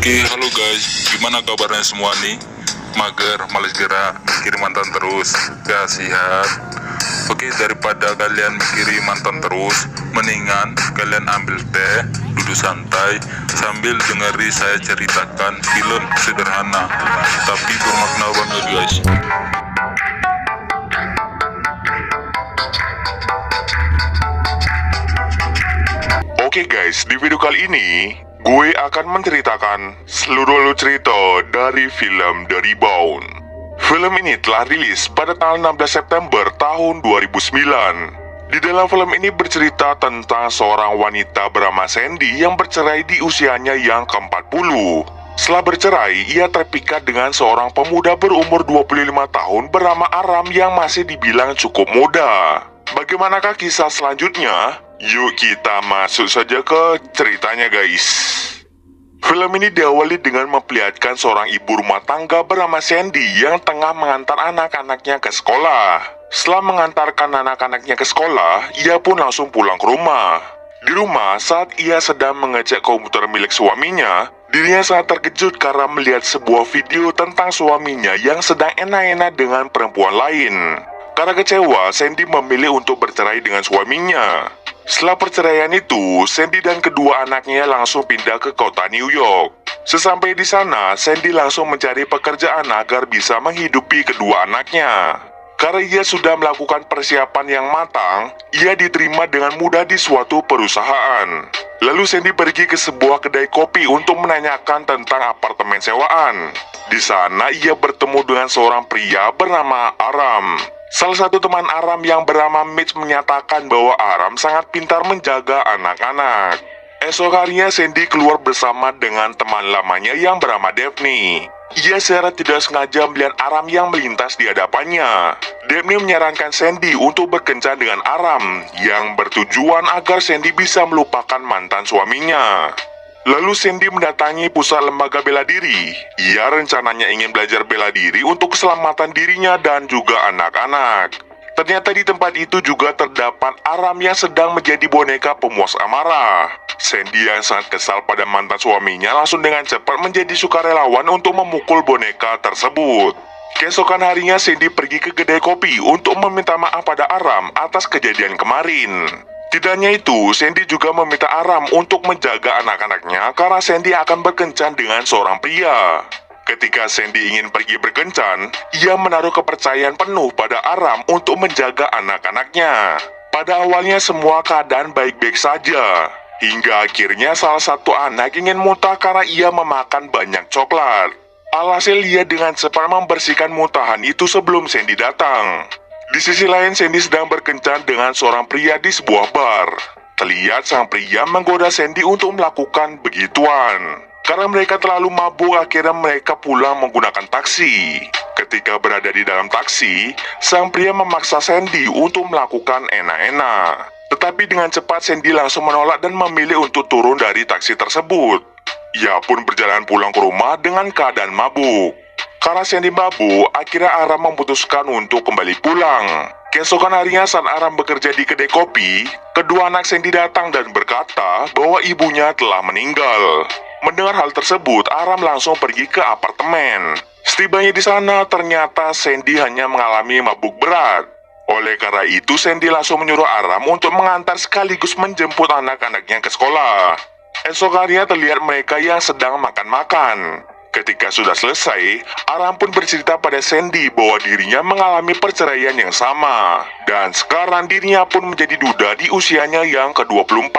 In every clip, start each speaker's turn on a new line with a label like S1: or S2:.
S1: Oke, halo guys, gimana kabarnya semua nih? Mager, males gerak, mikirin mantan terus, kasihan. Oke, daripada kalian mikirin mantan terus, mendingan kalian ambil teh, duduk santai, sambil dengeri saya ceritakan film sederhana, tapi bermakna banget guys.
S2: Oke guys, di video kali ini gue akan menceritakan seluruh cerita dari film The Rebound. Film ini telah rilis pada tanggal 16 September tahun 2009. Di dalam film ini bercerita tentang seorang wanita bernama Sandy yang bercerai di usianya yang ke-40. Setelah bercerai, ia terpikat dengan seorang pemuda berumur 25 tahun bernama Aram yang masih dibilang cukup muda. Bagaimanakah kisah selanjutnya? Yuk kita masuk saja ke ceritanya guys. Film ini diawali dengan memperlihatkan seorang ibu rumah tangga bernama Sandy yang tengah mengantar anak-anaknya ke sekolah. Setelah mengantarkan anak-anaknya ke sekolah, ia pun langsung pulang ke rumah. Di rumah, saat ia sedang mengecek komputer milik suaminya, dirinya sangat terkejut karena melihat sebuah video tentang suaminya yang sedang enak-enak dengan perempuan lain. Karena kecewa, Sandy memilih untuk bercerai dengan suaminya. Setelah perceraian itu, Sandy dan kedua anaknya langsung pindah ke kota New York. Sesampai di sana, Sandy langsung mencari pekerjaan agar bisa menghidupi kedua anaknya. Karena ia sudah melakukan persiapan yang matang, ia diterima dengan mudah di suatu perusahaan. Lalu Sandy pergi ke sebuah kedai kopi untuk menanyakan tentang apartemen sewaan. Di sana ia bertemu dengan seorang pria bernama Aram. Salah satu teman Aram yang bernama Mitch menyatakan bahwa Aram sangat pintar menjaga anak-anak. Esok harinya Sandy keluar bersama dengan teman lamanya yang bernama Daphne. Ia secara tidak sengaja melihat Aram yang melintas di hadapannya. Daphne menyarankan Sandy untuk berkencan dengan Aram yang bertujuan agar Sandy bisa melupakan mantan suaminya. Lalu Sandy mendatangi pusat lembaga bela diri. Ia rencananya ingin belajar bela diri untuk keselamatan dirinya dan juga anak-anak. Ternyata di tempat itu juga terdapat Aram yang sedang menjadi boneka pemuas amarah. Sandy yang sangat kesal pada mantan suaminya langsung dengan cepat menjadi sukarelawan untuk memukul boneka tersebut. Keesokan harinya Sandy pergi ke kedai kopi untuk meminta maaf pada Aram atas kejadian kemarin. Tidak hanya itu, Sandy juga meminta Aram untuk menjaga anak-anaknya karena Sandy akan berkencan dengan seorang pria. Ketika Sandy ingin pergi berkencan, ia menaruh kepercayaan penuh pada Aram untuk menjaga anak-anaknya. Pada awalnya semua keadaan baik-baik saja, hingga akhirnya salah satu anak ingin muntah karena ia memakan banyak coklat. Alhasil ia dengan cepat membersihkan muntahan itu sebelum Sandy datang. Di sisi lain, Sandy sedang berkencan dengan seorang pria di sebuah bar. Terlihat sang pria menggoda Sandy untuk melakukan begituan. Karena mereka terlalu mabuk, akhirnya mereka pulang menggunakan taksi. Ketika berada di dalam taksi, sang pria memaksa Sandy untuk melakukan enak-enak. Tetapi dengan cepat Sandy langsung menolak dan memilih untuk turun dari taksi tersebut. Ia pun berjalan pulang ke rumah dengan keadaan mabuk. Karena Sandy mabuk, akhirnya Aram memutuskan untuk kembali pulang. Keesokan harinya saat Aram bekerja di kedai kopi, kedua anak Sandy datang dan berkata bahwa ibunya telah meninggal. Mendengar hal tersebut, Aram langsung pergi ke apartemen. Setibanya di sana, ternyata Sandy hanya mengalami mabuk berat. Oleh karena itu, Sandy langsung menyuruh Aram untuk mengantar sekaligus menjemput anak-anaknya ke sekolah. Esok harinya terlihat mereka yang sedang makan-makan. Ketika sudah selesai, Aram pun bercerita pada Sandy bahwa dirinya mengalami perceraian yang sama. Dan sekarang dirinya pun menjadi duda di usianya yang ke-24.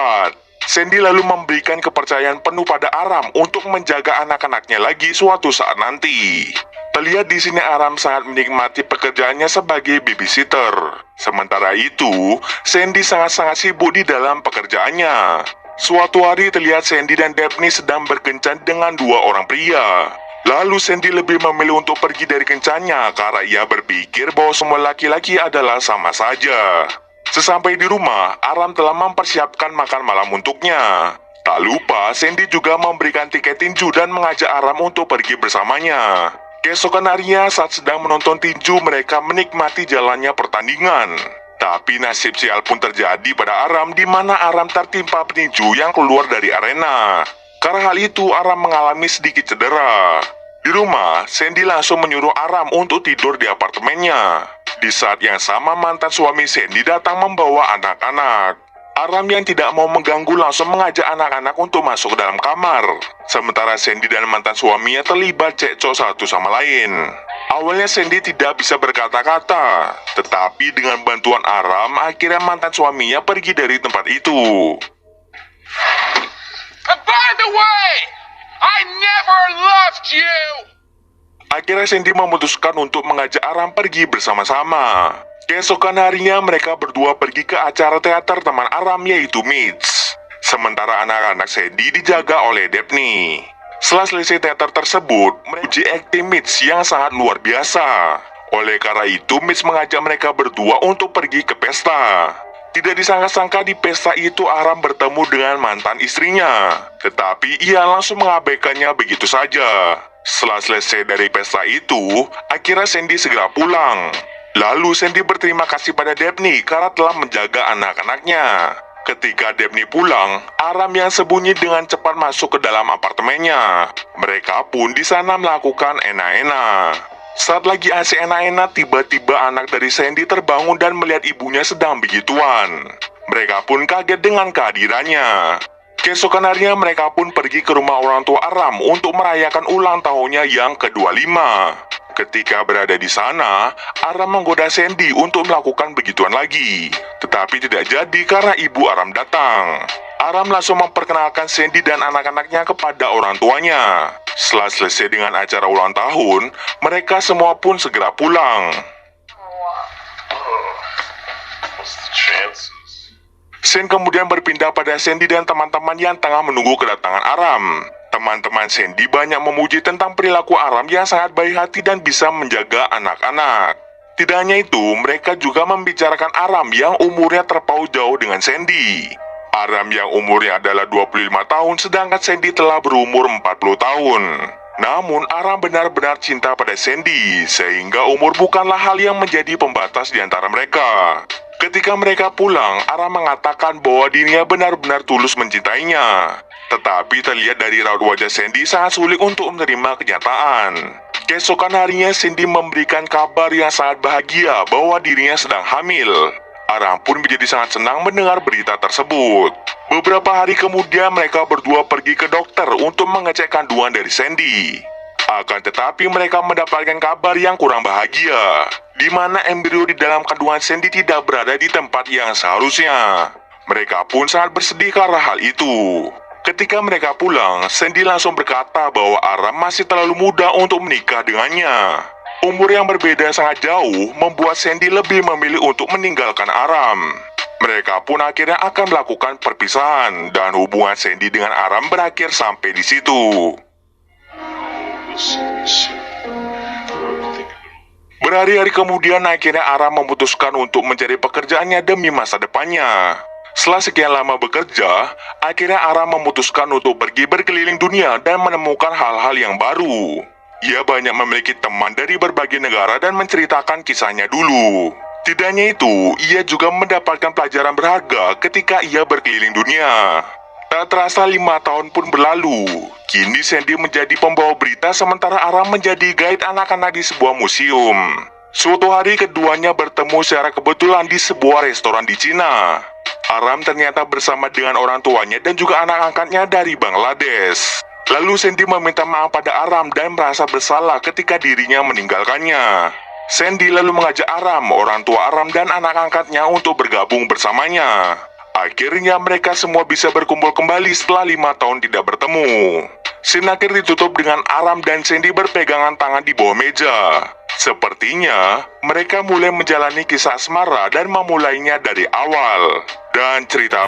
S2: Sandy lalu memberikan kepercayaan penuh pada Aram untuk menjaga anak-anaknya lagi suatu saat nanti. Terlihat di sini Aram sangat menikmati pekerjaannya sebagai babysitter. Sementara itu, Sandy sangat-sangat sibuk di dalam pekerjaannya. Suatu hari terlihat Sandy dan Daphne sedang berkencan dengan dua orang pria. Lalu Sandy lebih memilih untuk pergi dari kencannya karena ia berpikir bahwa semua laki-laki adalah sama saja. Sesampai di rumah, Aram telah mempersiapkan makan malam untuknya. Tak lupa, Sandy juga memberikan tiket tinju dan mengajak Aram untuk pergi bersamanya. Keesokan harinya saat sedang menonton tinju, mereka menikmati jalannya pertandingan. Tapi nasib sial pun terjadi pada Aram, di mana Aram tertimpa petinju yang keluar dari arena. Karena hal itu, Aram mengalami sedikit cedera. Di rumah, Sandy langsung menyuruh Aram untuk tidur di apartemennya. Di saat yang sama, mantan suami Sandy datang membawa anak-anak. Aram yang tidak mau mengganggu langsung mengajak anak-anak untuk masuk ke dalam kamar. Sementara Sandy dan mantan suaminya terlibat cekcok satu sama lain. Awalnya Sandy tidak bisa berkata-kata, tetapi dengan bantuan Aram, akhirnya mantan suaminya pergi dari tempat itu.
S3: And by the way, I never loved you!
S2: Akhirnya Sandy memutuskan untuk mengajak Aram pergi bersama-sama. Keesokan harinya mereka berdua pergi ke acara teater teman Aram yaitu Mitch. Sementara anak-anak Sandy dijaga oleh Daphne. Setelah selesai teater tersebut, mereka uji akting Mitch yang sangat luar biasa. Oleh karena itu, Mitch mengajak mereka berdua untuk pergi ke pesta. Tidak disangka-sangka di pesta itu Aram bertemu dengan mantan istrinya. Tetapi ia langsung mengabaikannya begitu saja. Setelah selesai dari pesta itu, akhirnya Sandy segera pulang. Lalu Sandy berterima kasih pada Daphne karena telah menjaga anak-anaknya. Ketika Daphne pulang, Aram yang sembunyi dengan cepat masuk ke dalam apartemennya. Mereka pun di sana melakukan enak-enak. Saat lagi asik enak-enak, tiba-tiba anak dari Sandy terbangun dan melihat ibunya sedang begituan. Mereka pun kaget dengan kehadirannya. Keesokan harinya mereka pun pergi ke rumah orang tua Aram untuk merayakan ulang tahunnya yang ke-25. Ketika berada di sana, Aram menggoda Sandy untuk melakukan begituan lagi. Tetapi tidak jadi karena ibu Aram datang. Aram langsung memperkenalkan Sandy dan anak-anaknya kepada orang tuanya. Setelah selesai dengan acara ulang tahun, mereka semua pun segera pulang. Scene kemudian berpindah pada Sandy dan teman-teman yang tengah menunggu kedatangan Aram. Teman-teman Sandy banyak memuji tentang perilaku Aram yang sangat baik hati dan bisa menjaga anak-anak. Tidak hanya itu, mereka juga membicarakan Aram yang umurnya terpaut jauh dengan Sandy. Aram yang umurnya adalah 25 tahun, sedangkan Sandy telah berumur 40 tahun. Namun, Aram benar-benar cinta pada Sandy, sehingga umur bukanlah hal yang menjadi pembatas di antara mereka. Ketika mereka pulang, Aram mengatakan bahwa dirinya benar-benar tulus mencintainya. Tetapi terlihat dari raut wajah Sandy sangat sulit untuk menerima kenyataan. Keesokan harinya Sandy memberikan kabar yang sangat bahagia bahwa dirinya sedang hamil. Aram pun menjadi sangat senang mendengar berita tersebut. Beberapa hari kemudian mereka berdua pergi ke dokter untuk mengecek kandungan dari Sandy. Akan tetapi mereka mendapatkan kabar yang kurang bahagia, di mana embrio di dalam kandungan Sandy tidak berada di tempat yang seharusnya. Mereka pun sangat bersedih karena hal itu. Ketika mereka pulang, Sandy langsung berkata bahwa Aram masih terlalu muda untuk menikah dengannya. Umur yang berbeda sangat jauh membuat Sandy lebih memilih untuk meninggalkan Aram. Mereka pun akhirnya akan melakukan perpisahan dan hubungan Sandy dengan Aram berakhir sampai di situ. Berhari-hari kemudian akhirnya Aram memutuskan untuk mencari pekerjaannya demi masa depannya. Setelah sekian lama bekerja, akhirnya Aram memutuskan untuk pergi berkeliling dunia dan menemukan hal-hal yang baru. Ia banyak memiliki teman dari berbagai negara dan menceritakan kisahnya dulu. Tidak hanya itu, ia juga mendapatkan pelajaran berharga ketika ia berkeliling dunia. Tak terasa 5 tahun pun berlalu. Kini Sandy menjadi pembawa berita sementara Aram menjadi guide anak-anak di sebuah museum. Suatu hari keduanya bertemu secara kebetulan di sebuah restoran di Cina. Aram ternyata bersama dengan orang tuanya dan juga anak angkatnya dari Bangladesh. Lalu Sandy meminta maaf pada Aram dan merasa bersalah ketika dirinya meninggalkannya. Sandy lalu mengajak Aram, orang tua Aram dan anak angkatnya untuk bergabung bersamanya. Akhirnya mereka semua bisa berkumpul kembali setelah 5 tahun tidak bertemu. Scene akhir ditutup dengan Aram dan Sandy berpegangan tangan di bawah meja. Sepertinya mereka mulai menjalani kisah asmara dan memulainya dari awal. Dan cerita